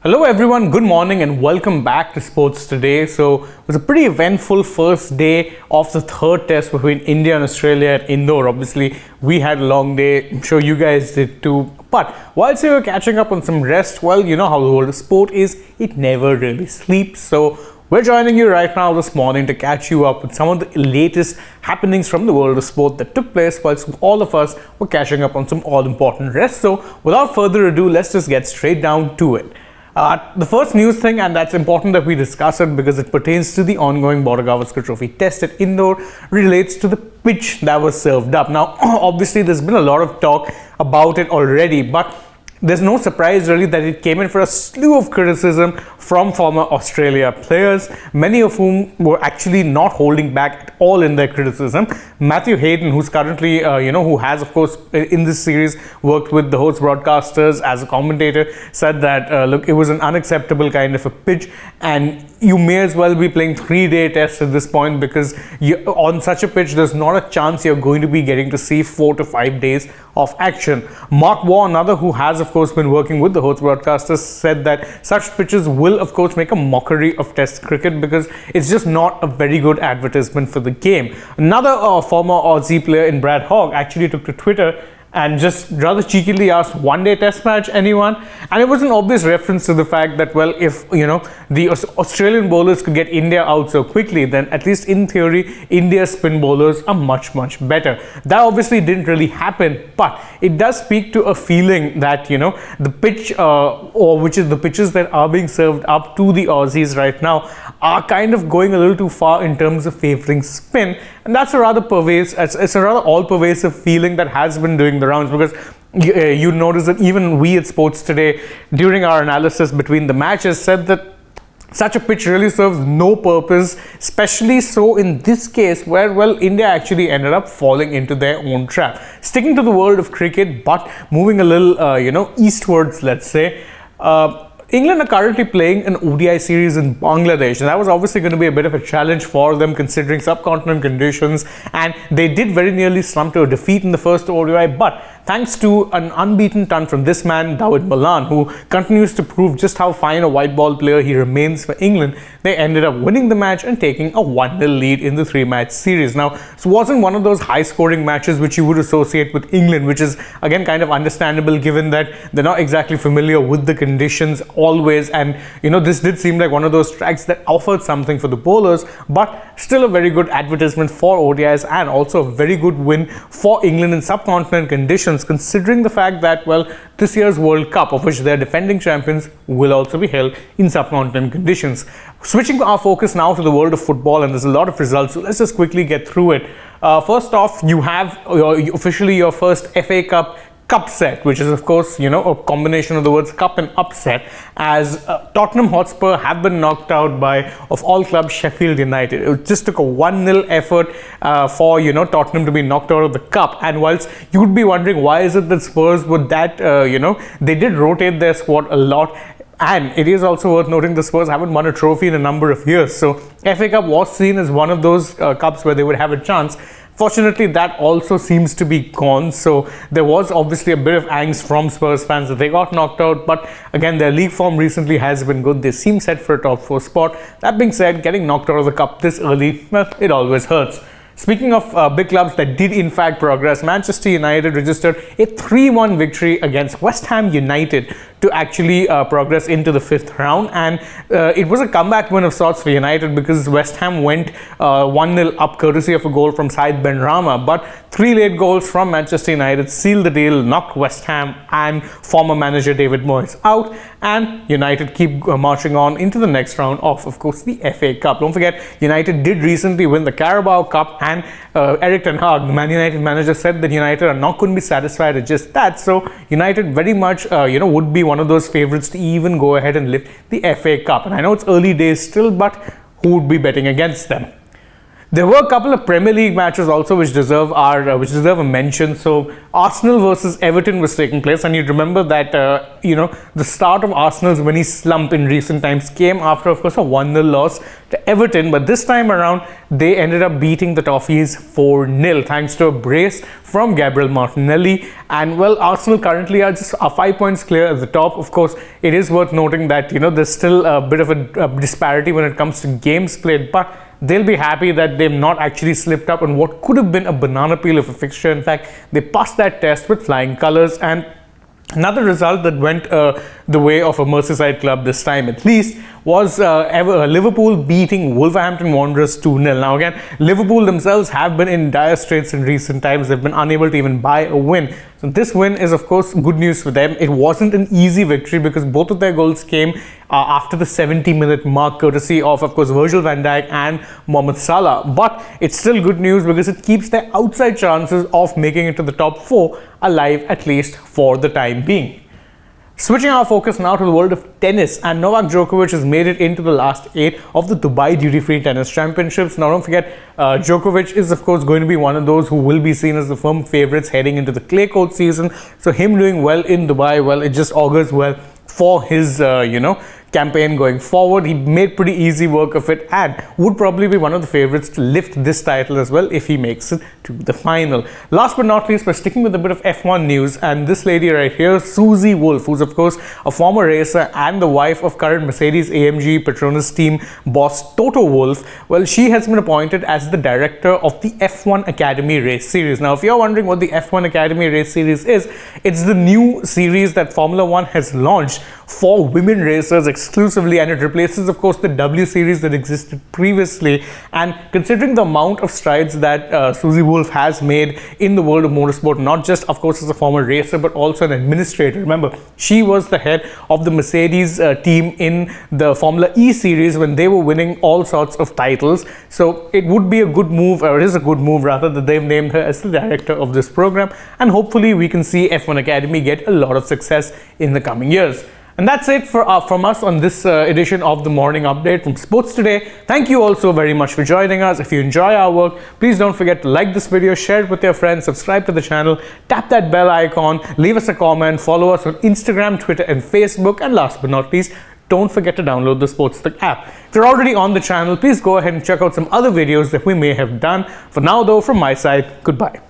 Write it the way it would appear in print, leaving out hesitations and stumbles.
Hello everyone, good morning and welcome back to Sports Today. So it was a pretty eventful first day of the third test between India and Australia at Indore. Obviously, we had a long day, I'm sure you guys did too. But whilst we were catching up on some rest, well, you know how the world of sport is, it never really sleeps. So we're joining you right now this morning to catch you up with some of the latest happenings from the world of sport that took place whilst all of us were catching up on some all-important rest. So without further ado, let's just get straight down to it. The first news thing, and that's important that we discuss it because it pertains to the ongoing Border Gavaskar Trophy test at Indore, relates to the pitch that was served up. Now, obviously, there's been a lot of talk about it already, but there's no surprise really that it came in for a slew of criticism from former Australia players, many of whom were actually not holding back at all in their criticism. Matthew Hayden, who's currently, who has, of course, in this series worked with the host broadcasters as a commentator, said that, look, it was an unacceptable kind of a pitch and you may as well be playing 3-day tests at this point because on such a pitch, there's not a chance you're going to be getting to see 4 to 5 days of action. Mark Waugh, another who has, of course, been working with the host broadcasters, said that such pitches will, of course, make a mockery of Test cricket because it's just not a very good advertisement for the game. Another former Aussie player in Brad Hogg actually took to Twitter and just rather cheekily asked, one-day test match, anyone? And it was an obvious reference to the fact that, well, if, the Australian bowlers could get India out so quickly, then at least in theory, India's spin bowlers are much, much better. That obviously didn't really happen, but it does speak to a feeling that, the pitch, or which is the pitches that are being served up to the Aussies right now, are kind of going a little too far in terms of favoring spin. And that's a rather it's a rather all-pervasive feeling that has been doing the rounds, because you notice that even we at Sports Today, during our analysis between the matches, said that such a pitch really serves no purpose, especially so in this case where, well, India actually ended up falling into their own trap. Sticking to the world of cricket, but moving a little, eastwards, let's say, England are currently playing an ODI series in Bangladesh, and that was obviously going to be a bit of a challenge for them considering subcontinent conditions, and they did very nearly slump to a defeat in the first ODI, but thanks to an unbeaten ton from this man, Dawid Malan, who continues to prove just how fine a white ball player he remains for England, they ended up winning the match and taking a 1-0 lead in the 3-match series. Now, this wasn't one of those high-scoring matches which you would associate with England, which is, again, kind of understandable given that they're not exactly familiar with the conditions always, and, this did seem like one of those tracks that offered something for the bowlers, but still a very good advertisement for ODIs and also a very good win for England in subcontinent conditions, considering the fact that, well, this year's World Cup, of which they're defending champions, will also be held in subcontinent conditions. Switching our focus now to the world of football, and there's a lot of results, so let's just quickly get through it. First off, you have officially your first FA Cup set, which is, of course, a combination of the words cup and upset, as Tottenham Hotspur have been knocked out by, of all clubs, Sheffield United. It just took a 1-0 effort for, Tottenham to be knocked out of the cup. And whilst you would be wondering why is it that Spurs would that, they did rotate their squad a lot. And it is also worth noting the Spurs haven't won a trophy in a number of years. So FA Cup was seen as one of those cups where they would have a chance. Fortunately, that also seems to be gone. So there was obviously a bit of angst from Spurs fans that they got knocked out. But again, their league form recently has been good. They seem set for a top 4 spot. That being said, getting knocked out of the cup this early, well, it always hurts. Speaking of big clubs that did in fact progress, Manchester United registered a 3-1 victory against West Ham United to actually progress into the 5th round, and it was a comeback win of sorts for United because West Ham went 1-0 up courtesy of a goal from Said Benrahma, but 3 late goals from Manchester United sealed the deal, knocked West Ham and former manager David Moyes out, and United keep marching on into the next round of course, the FA Cup. Don't forget, United did recently win the Carabao Cup, and Erik ten Hag, the Man United manager, said that United are not going to be satisfied with just that. So United very much, would be one of those favourites to even go ahead and lift the FA Cup. And I know it's early days still, but who would be betting against them? There were a couple of Premier League matches also which deserve a mention. So Arsenal versus Everton was taking place, and you remember that the start of Arsenal's winning slump in recent times came after, of course, a 1-0 loss to Everton. But this time around, they ended up beating the Toffees 4-0 thanks to a brace from Gabriel Martinelli. And well, Arsenal currently are just 5 points clear at the top. Of course, it is worth noting that there's still a bit of a disparity when it comes to games played, but they'll be happy that they've not actually slipped up on what could have been a banana peel of a fixture. In fact, they passed that test with flying colours. And another result that went the way of a Merseyside club this time, at least, was Liverpool beating Wolverhampton Wanderers 2-0. Now again, Liverpool themselves have been in dire straits in recent times. They've been unable to even buy a win. So this win is, of course, good news for them. It wasn't an easy victory because both of their goals came after the 70-minute mark, courtesy of course, Virgil van Dijk and Mohamed Salah. But it's still good news because it keeps their outside chances of making it to the top 4 alive, at least for the time being. Switching our focus now to the world of tennis, and Novak Djokovic has made it into the last 8 of the Dubai Duty-Free Tennis Championships. Now don't forget, Djokovic is of course going to be one of those who will be seen as the firm favourites heading into the clay court season. So him doing well in Dubai, well, it just augurs well for his campaign going forward. He made pretty easy work of it and would probably be one of the favorites to lift this title as well if he makes it to the final. Last but not least, we're sticking with a bit of F1 news, and this lady right here, Susie Wolff, who's of course a former racer and the wife of current Mercedes-AMG Petronas team boss Toto Wolff. Well, she has been appointed as the director of the F1 Academy Race Series. Now, if you're wondering what the F1 Academy Race Series is, it's the new series that Formula One has launched for women racers exclusively, and it replaces, of course, the W Series that existed previously. And considering the amount of strides that Susie Wolff has made in the world of motorsport, not just, of course, as a former racer, but also an administrator. Remember, she was the head of the Mercedes team in the Formula E Series when they were winning all sorts of titles. So it would be a good move, or it is a good move rather, that they've named her as the director of this program. And hopefully we can see F1 Academy get a lot of success in the coming years. And that's it from us on this edition of the Morning Update from Sports Today. Thank you all so very much for joining us. If you enjoy our work, please don't forget to like this video, share it with your friends, subscribe to the channel, tap that bell icon, leave us a comment, follow us on Instagram, Twitter and Facebook, and last but not least, don't forget to download the SportsTech app. If you're already on the channel, please go ahead and check out some other videos that we may have done. For now though, from my side, goodbye.